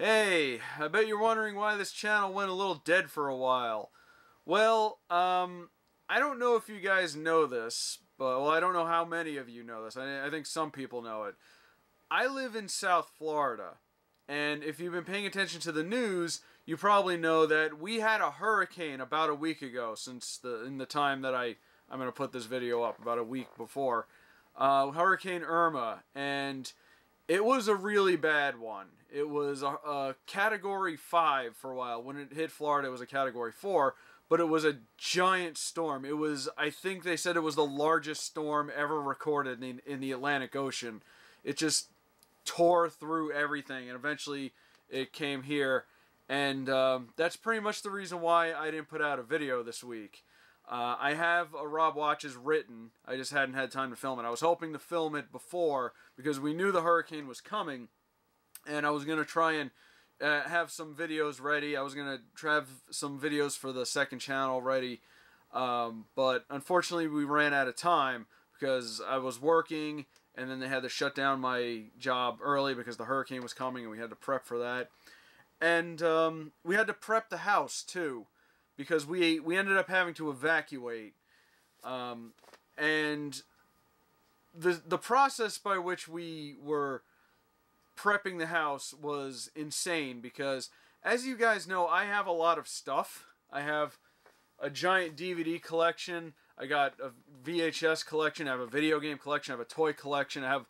Hey, I bet you're wondering why this channel went a little dead for a while. Well, I don't know if you guys know this, but, well, I don't know how many of you know this. I think some people know it. I live in South Florida, and if you've been paying attention to the news, you probably know that we had a hurricane about a week ago, in the time that I'm going to put this video up, about a week before. Hurricane Irma, and it was a really bad one. It was a Category 5 for a while. When it hit Florida, it was a Category 4, but it was a giant storm. It was, I think they said it was the largest storm ever recorded in the Atlantic Ocean. It just tore through everything, and eventually it came here. And that's pretty much the reason why I didn't put out a video this week. I have a Rob Watches written. I just hadn't had time to film it. I was hoping to film it before because we knew the hurricane was coming, and I was going to try and have some videos ready. I was going to have some videos for the second channel ready, but unfortunately we ran out of time because I was working, and then they had to shut down my job early because the hurricane was coming, and we had to prep for that. And we had to prep the house too, because we ended up having to evacuate, and the process by which we were prepping the house was insane, because as you guys know, I have a lot of stuff. I have a giant DVD collection, I got a VHS collection, I have a video game collection, I have a toy collection, I have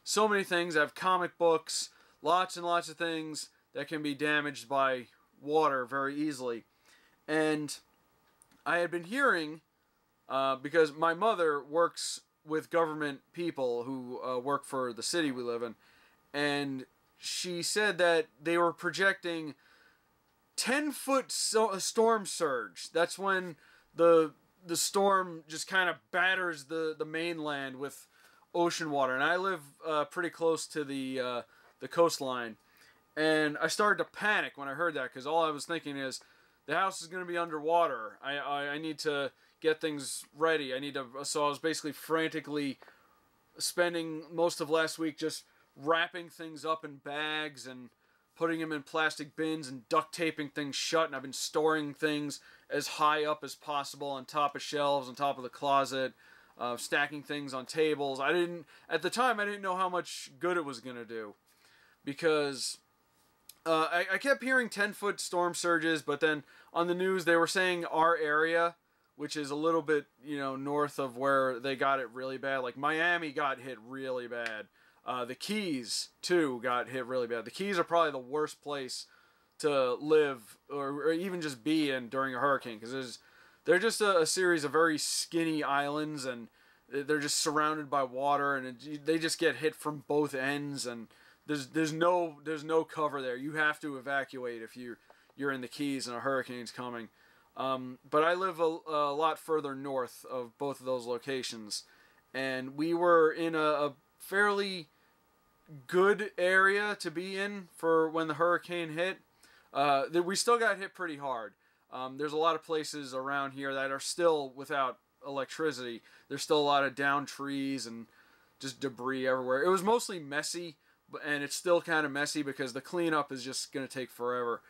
so many things. I have comic books, lots and lots of things that can be damaged by water very easily. And I had been hearing, because my mother works with government people who work for the city we live in, and she said that they were projecting 10-foot storm surge. That's when the storm just kind of batters the mainland with ocean water. And I live pretty close to the coastline, and I started to panic when I heard that, because all I was thinking is, the house is going to be underwater. I need to get things ready. So I was basically frantically spending most of last week just wrapping things up in bags and putting them in plastic bins and duct taping things shut. And I've been storing things as high up as possible on top of shelves, on top of the closet, stacking things on tables. At the time, I didn't know how much good it was going to do, because I kept hearing 10-foot storm surges, but then on the news they were saying our area, which is a little bit, north of where they got it really bad. Like Miami got hit really bad. The Keys, too, got hit really bad. The Keys are probably the worst place to live or even just be in during a hurricane, because they're just a series of very skinny islands, and they're just surrounded by water, and they just get hit from both ends, and there's no cover there. You have to evacuate if you're in the Keys and a hurricane's coming. But I live a lot further north of both of those locations, and we were in a fairly good area to be in for when the hurricane hit. We still got hit pretty hard. There's a lot of places around here that are still without electricity. There's still a lot of downed trees and just debris everywhere. It was mostly messy, and it's still kind of messy because the cleanup is just going to take forever.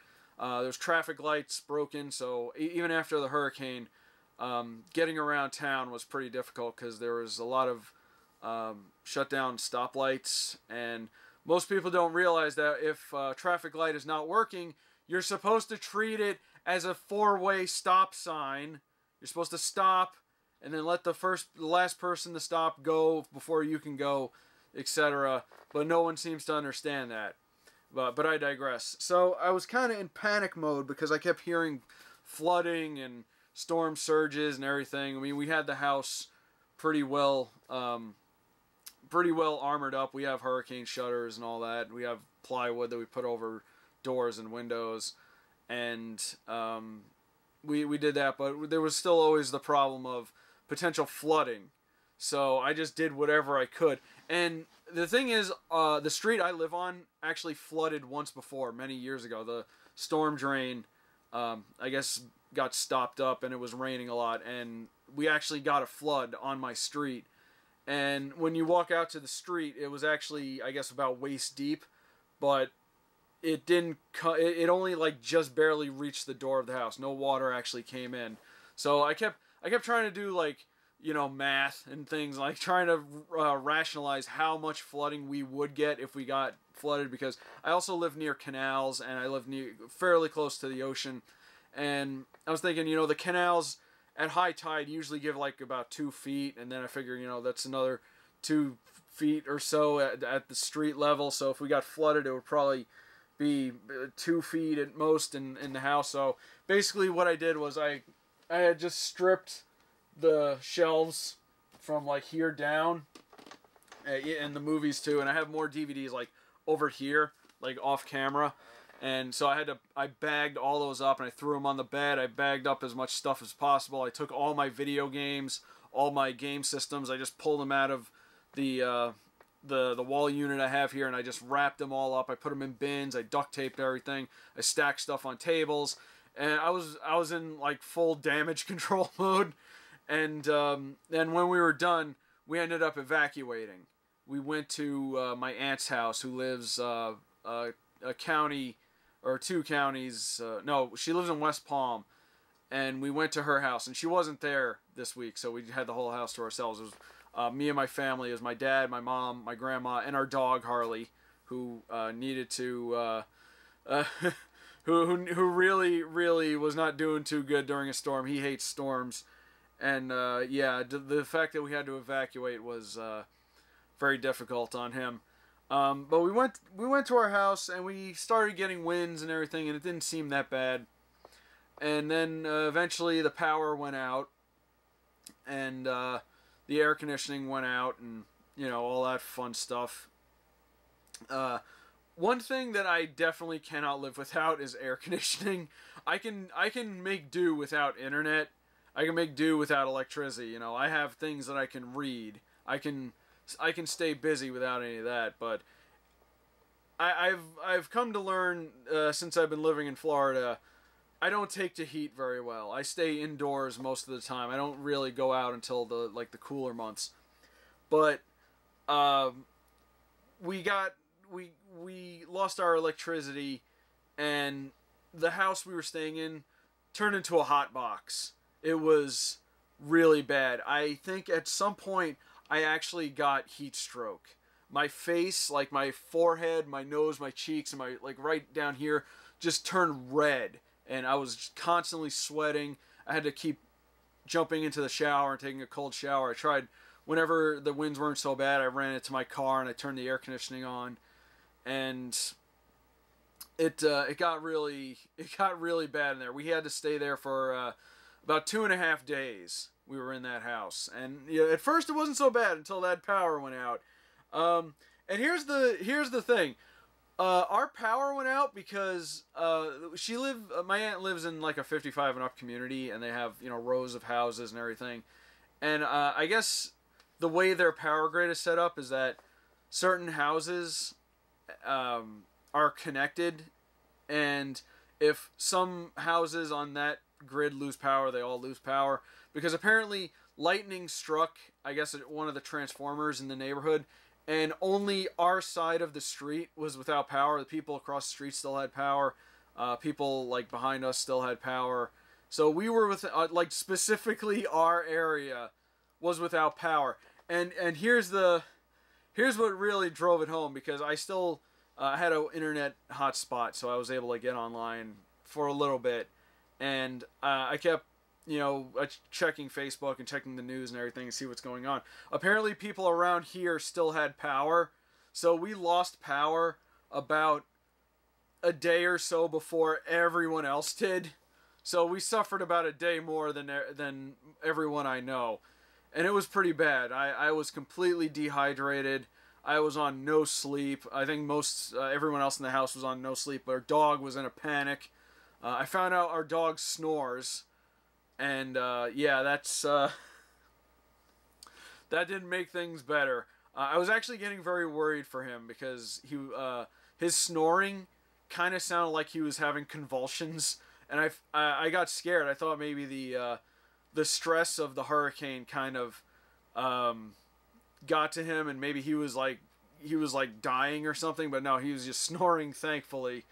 There's traffic lights broken, so even after the hurricane, getting around town was pretty difficult because there was a lot of shut down stoplights, and most people don't realize that if a traffic light is not working, you're supposed to treat it as a four-way stop sign. You're supposed to stop and then let the last person to stop go before you can go, etc. But no one seems to understand that. But I digress. So I was kind of in panic mode because I kept hearing flooding and storm surges and everything. I mean, we had the house pretty well armored up. We have hurricane shutters and all that. We have plywood that we put over doors and windows, and we did that. But there was still always the problem of potential flooding. So I just did whatever I could. And the thing is, the street I live on actually flooded once before, many years ago. The storm drain, I guess, got stopped up, and it was raining a lot, and we actually got a flood on my street. And when you walk out to the street, it was actually, I guess, about waist deep, but it didn't. It only like just barely reached the door of the house. No water actually came in. So I kept trying to do like, you know, math and things, like trying to rationalize how much flooding we would get if we got flooded, because I also live near canals and I live fairly close to the ocean. And I was thinking, you know, the canals at high tide usually give like about 2 feet, and then I figure, you know, that's another 2 feet or so at the street level. So if we got flooded, it would probably be 2 feet at most in the house. So basically what I did was I had just stripped the shelves from like here down, and the movies too, and I have more DVDs like over here, like off camera. And so I bagged all those up and I threw them on the bed. I bagged up as much stuff as possible. I took all my video games, all my game systems. I just pulled them out of the wall unit I have here, and I just wrapped them all up. I put them in bins. I duct taped everything. I stacked stuff on tables, and I was in like full damage control mode. And then when we were done, we ended up evacuating. We went to my aunt's house, who lives a county or 2 counties. No, she lives in West Palm, and we went to her house, and she wasn't there this week, so we had the whole house to ourselves. It was me and my family. It was my dad, my mom, my grandma, and our dog Harley, who needed to who really was not doing too good during a storm. He hates storms, and yeah, the fact that we had to evacuate was very difficult on him. But we went to our house, and we started getting winds and everything, and it didn't seem that bad. And then eventually the power went out, and the air conditioning went out, and you know, all that fun stuff. One thing that I definitely cannot live without is air conditioning. I can make do without internet. I can make do without electricity. You know, I have things that I can read. I can stay busy without any of that. But I've come to learn since I've been living in Florida, I don't take to heat very well. I stay indoors most of the time. I don't really go out until the cooler months. But we lost our electricity, and the house we were staying in turned into a hot box. It was really bad. I think at some point I actually got heat stroke. My face, like my forehead, my nose, my cheeks, and my right down here just turned red, and I was constantly sweating. I had to keep jumping into the shower and taking a cold shower. I tried, whenever the winds weren't so bad, I ran into my car and I turned the air conditioning on, and it got really bad in there. We had to stay there for about 2.5 days. We were in that house, and you know, at first it wasn't so bad until that power went out. And here's the thing. Our power went out because my aunt lives in like a 55 and up community, and they have, you know, rows of houses and everything. And I guess the way their power grid is set up is that certain houses are connected, and if some houses on that grid lose power, they all lose power, because apparently lightning struck, I guess, at one of the transformers in the neighborhood, and only our side of the street was without power. The people across the street still had power. People like behind us still had power. So we were with specifically our area was without power. And here's what really drove it home, because I still had an internet hotspot, so I was able to get online for a little bit, and I kept, you know, checking Facebook and checking the news and everything to see what's going on. Apparently people around here still had power, so we lost power about a day or so before everyone else did. So we suffered about a day more than everyone I know, and it was pretty bad. I was completely dehydrated. I was on no sleep. I think everyone else in the house was on no sleep, but our dog was in a panic. I found out our dog snores, and yeah, that didn't make things better. I was actually getting very worried for him, because his snoring kind of sounded like he was having convulsions, and I got scared. I thought maybe the stress of the hurricane kind of got to him, and maybe he was like he was like dying or something, but no, he was just snoring, thankfully.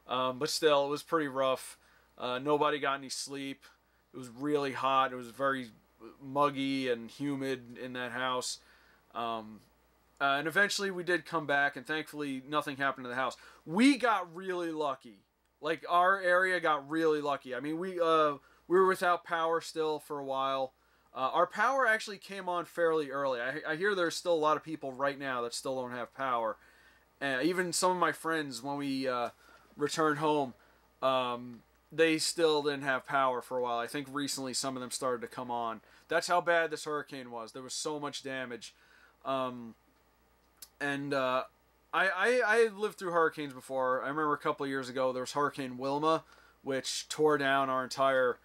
But still, it was pretty rough. Nobody got any sleep. It was really hot. It was very muggy and humid in that house. And eventually we did come back, and thankfully nothing happened to the house. We got really lucky. Like, our area got really lucky. I mean, we were without power still for a while. Our power actually came on fairly early. I hear there's still a lot of people right now that still don't have power. Even some of my friends, when we returned home, they still didn't have power for a while. I think recently some of them started to come on. That's how bad this hurricane was. There was so much damage. I lived through hurricanes before. I remember a couple of years ago there was Hurricane Wilma, which tore down our entire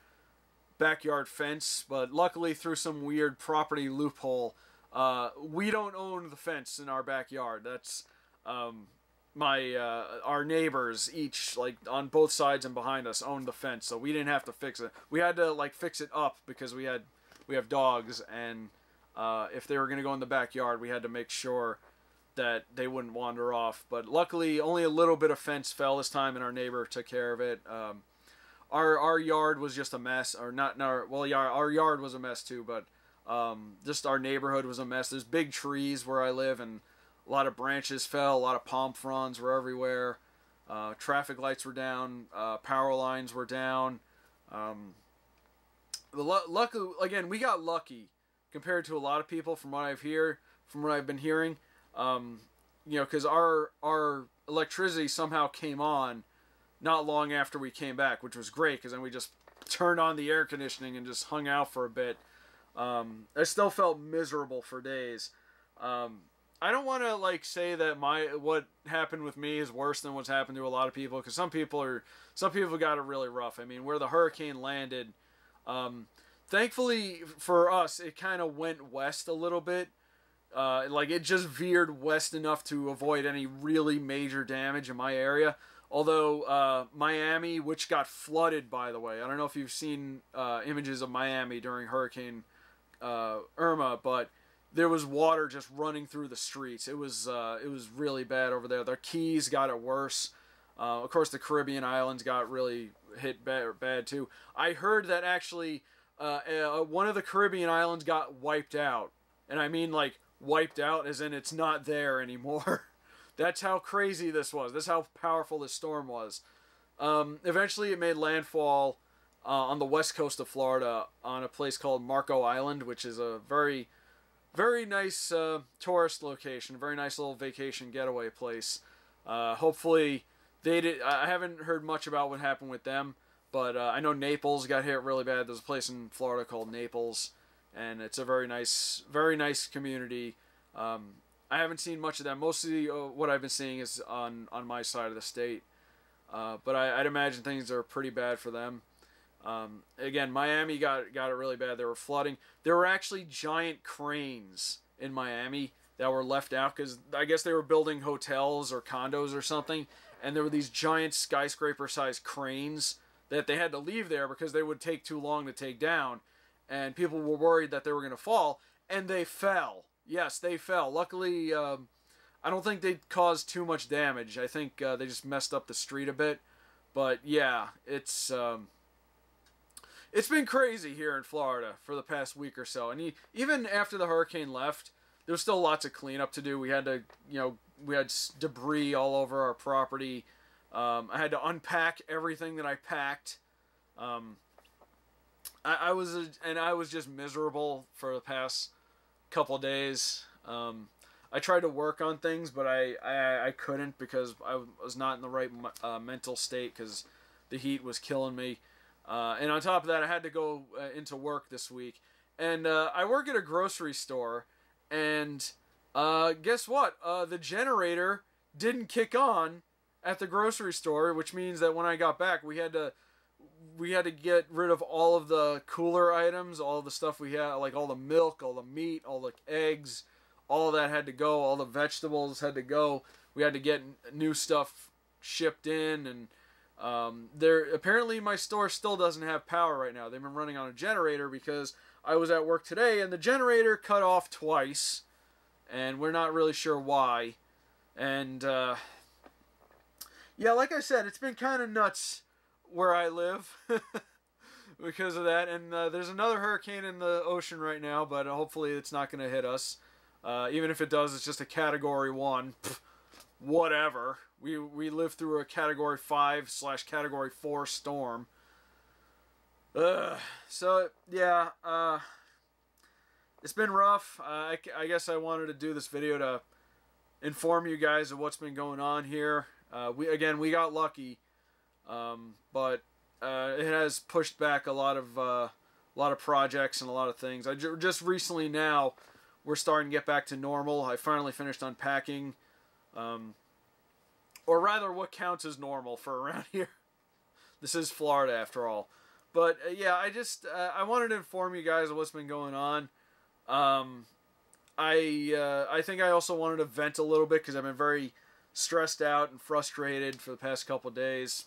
backyard fence. But luckily, through some weird property loophole, we don't own the fence in our backyard. That's our neighbors each, like on both sides and behind us, owned the fence, so we didn't have to fix it. We had to like fix it up because we have dogs, and if they were going to go in the backyard, we had to make sure that they wouldn't wander off. But luckily, only a little bit of fence fell this time, and our neighbor took care of it. Our yard was just a mess, or not. Our yard was a mess too, but just our neighborhood was a mess. There's big trees where I live, and a lot of branches fell. A lot of palm fronds were everywhere. Traffic lights were down. Power lines were down. Luckily, again, we got lucky compared to a lot of people from what I've been hearing. Because our electricity somehow came on not long after we came back, which was great, because then we just turned on the air conditioning and just hung out for a bit. I still felt miserable for days. I don't want to like say that what happened with me is worse than what's happened to a lot of people, because some people got it really rough. I mean, where the hurricane landed, thankfully for us, it kind of went west a little bit. Like it just veered west enough to avoid any really major damage in my area. Although Miami, which got flooded, by the way, I don't know if you've seen images of Miami during Hurricane Irma, but there was water just running through the streets. It was really bad over there. The Keys got it worse. Of course, the Caribbean islands got really hit bad too. I heard that actually one of the Caribbean islands got wiped out, and I mean like wiped out as in it's not there anymore. That's how crazy this was. That's how powerful this storm was. Eventually, it made landfall on the west coast of Florida on a place called Marco Island, which is a very, very nice tourist location, very nice little vacation getaway place. Hopefully, I haven't heard much about what happened with them, but I know Naples got hit really bad. There's a place in Florida called Naples, and it's a very nice community. I haven't seen much of them. Mostly what I've been seeing is on my side of the state. But I'd imagine things are pretty bad for them. Again, Miami got it really bad. There were flooding. There were actually giant cranes in Miami that were left out because I guess they were building hotels or condos or something. And there were these giant skyscraper-sized cranes that they had to leave there because they would take too long to take down. And people were worried that they were going to fall. And they fell. Yes, they fell. Luckily, I don't think they caused too much damage. I think they just messed up the street a bit. But yeah, it's been crazy here in Florida for the past week or so. And even after the hurricane left, there was still lots of cleanup to do. We had to, we had debris all over our property. I had to unpack everything that I packed. I was just miserable for the past couple days. I tried to work on things, but I couldn't because I was not in the right mental state because the heat was killing me. And on top of that, I had to go into work this week. And I work at a grocery store, and guess what? The generator didn't kick on at the grocery store, which means that when I got back, we had to get rid of all of the cooler items, all of the stuff we had, like all the milk, all the meat, all the eggs, all of that had to go, all the vegetables had to go. We had to get new stuff shipped in, and apparently my store still doesn't have power right now. They've been running on a generator because I was at work today and the generator cut off twice, and we're not really sure why. And yeah, like I said, it's been kind of nuts where I live because of that. And there's another hurricane in the ocean right now, but hopefully it's not going to hit us. Even if it does, it's just a Category 1. Pfft, whatever. We lived through a Category 5/Category 4 storm. So, yeah, it's been rough. I guess I wanted to do this video to inform you guys of what's been going on here. We got lucky, but it has pushed back a lot of projects and a lot of things. Just recently now, we're starting to get back to normal. I finally finished unpacking, or rather, what counts as normal for around here. This is Florida after all. But yeah, I wanted to inform you guys of what's been going on. I think I also wanted to vent a little bit because I've been very stressed out and frustrated for the past couple of days,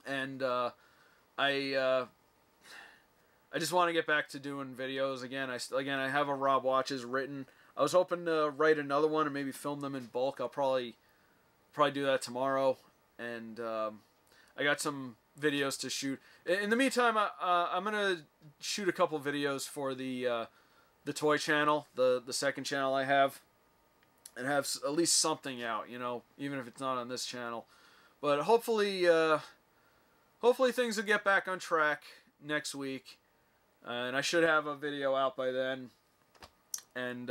and I just want to get back to doing videos again. I have a Rob Watches written. I was hoping to write another one and maybe film them in bulk. I'll probably do that tomorrow, and I got some videos to shoot. In the meantime, I'm gonna shoot a couple videos for the toy channel, the second channel I have, and have at least something out, you know, even if it's not on this channel. But hopefully things will get back on track next week, and I should have a video out by then, and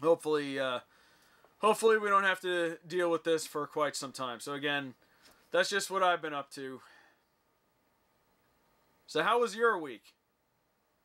hopefully we don't have to deal with this for quite some time. So again, that's just what I've been up to. So how was your week?